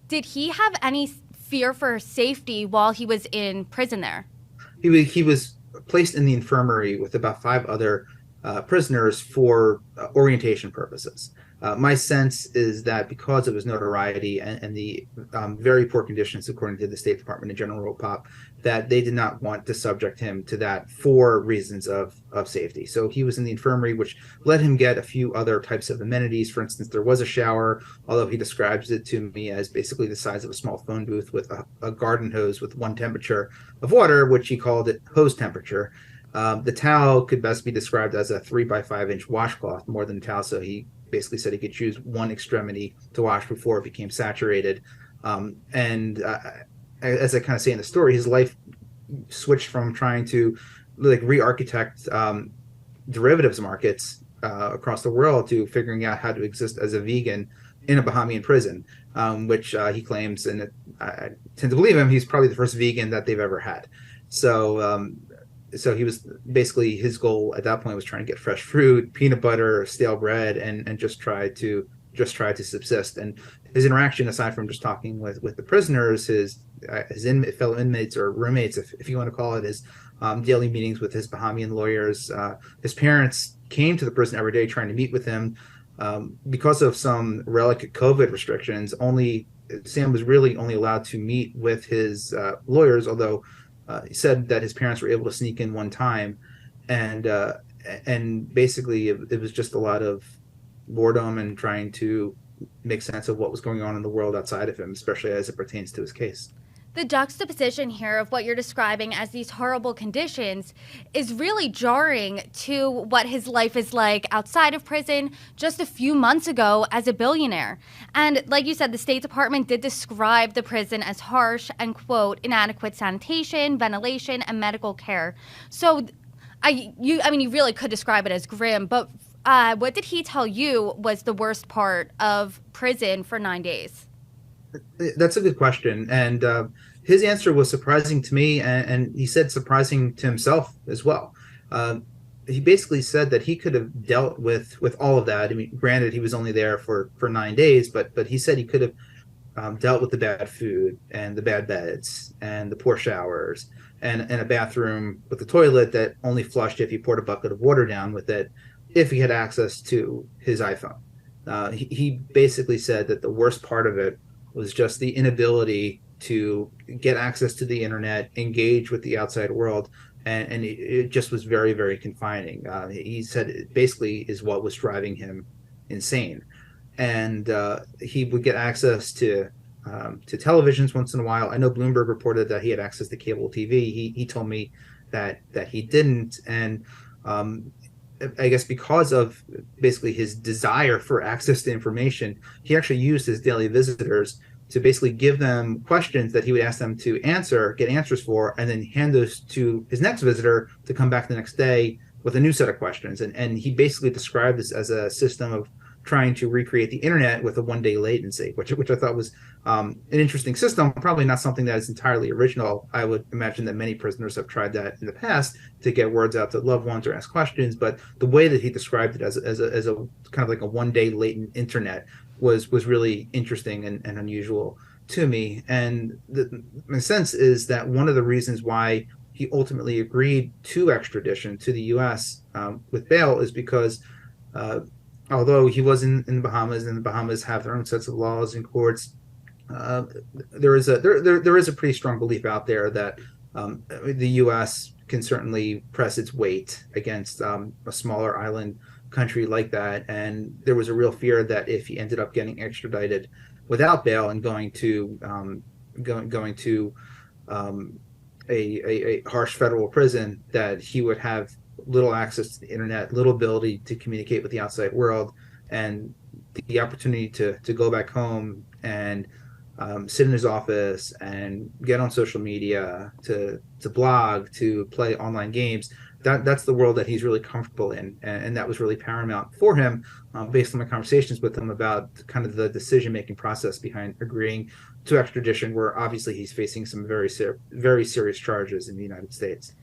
Did he have any fear for safety while he was in prison there? He was placed in the infirmary with about five other prisoners for orientation purposes. My sense is that because of his notoriety and the very poor conditions, according to the State Department and General Pop, that they did not want to subject him to that for reasons of safety. So he was in the infirmary, which let him get a few other types of amenities. For instance, there was a shower, although he describes it to me as basically the size of a small phone booth with a garden hose with one temperature of water, which he called it hose temperature. The towel could best be described as a 3 by 5 inch washcloth, more than a towel. So he basically said he could choose one extremity to wash before it became saturated. And as I kind of say in the story, his life switched from trying to like re-architect derivatives markets across the world to figuring out how to exist as a vegan in a Bahamian prison, which he claims, and I tend to believe him, he's probably the first vegan that they've ever had. So he was basically, his goal at that point was trying to get fresh fruit, peanut butter, stale bread, and just try to subsist. And his interaction, aside from just talking with the prisoners, his fellow inmates or roommates, if you want to call it, his daily meetings with his Bahamian lawyers. His parents came to the prison every day trying to meet with him. Because of some relic COVID restrictions, only Sam was really only allowed to meet with his lawyers, although he said that his parents were able to sneak in one time, and basically it was just a lot of boredom and trying to make sense of what was going on in the world outside of him, especially as it pertains to his case. The juxtaposition here of what you're describing as these horrible conditions is really jarring to what his life is like outside of prison just a few months ago as a billionaire. And like you said, the State Department did describe the prison as harsh and, quote, inadequate sanitation, ventilation, and medical care. So I mean, you really could describe it as grim, but what did he tell you was the worst part of prison for 9 days? That's a good question, and his answer was surprising to me, and he said surprising to himself as well. Uh, he basically said that he could have dealt with all of that. I mean, granted, he was only there for 9 days, but he said he could have dealt with the bad food and the bad beds and the poor showers and a bathroom with a toilet that only flushed if you poured a bucket of water down with it, if he had access to his iPhone. He basically said that the worst part of it was just the inability to get access to the internet, engage with the outside world, and it just was very, very confining. He said it basically is what was driving him insane. And he would get access to televisions once in a while. I know Bloomberg reported that he had access to cable TV. He told me that he didn't, and I guess because of basically his desire for access to information, he actually used his daily visitors to basically give them questions that he would ask them to answer, get answers for, and then hand those to his next visitor to come back the next day with a new set of questions. And he basically described this as a system of trying to recreate the internet with a 1 day latency, which I thought was an interesting system. Probably not something that is entirely original. I would imagine that many prisoners have tried that in the past to get words out to loved ones or ask questions. But the way that he described it as a kind of like a 1 day latent internet was really interesting and unusual to me. And my sense is that one of the reasons why he ultimately agreed to extradition to the U.S. With bail is because although he was in the Bahamas, and the Bahamas have their own sets of laws and courts, uh, there is a pretty strong belief out there that the U.S. can certainly press its weight against a smaller island country like that. And there was a real fear that if he ended up getting extradited without bail and going to um, a harsh federal prison, that he would have little access to the internet, little ability to communicate with the outside world, and the opportunity to go back home and sit in his office and get on social media, to blog, to play online games. That's the world that he's really comfortable in, and that was really paramount for him, based on my conversations with him about kind of the decision making process behind agreeing to extradition, where obviously he's facing some very serious charges in the United States.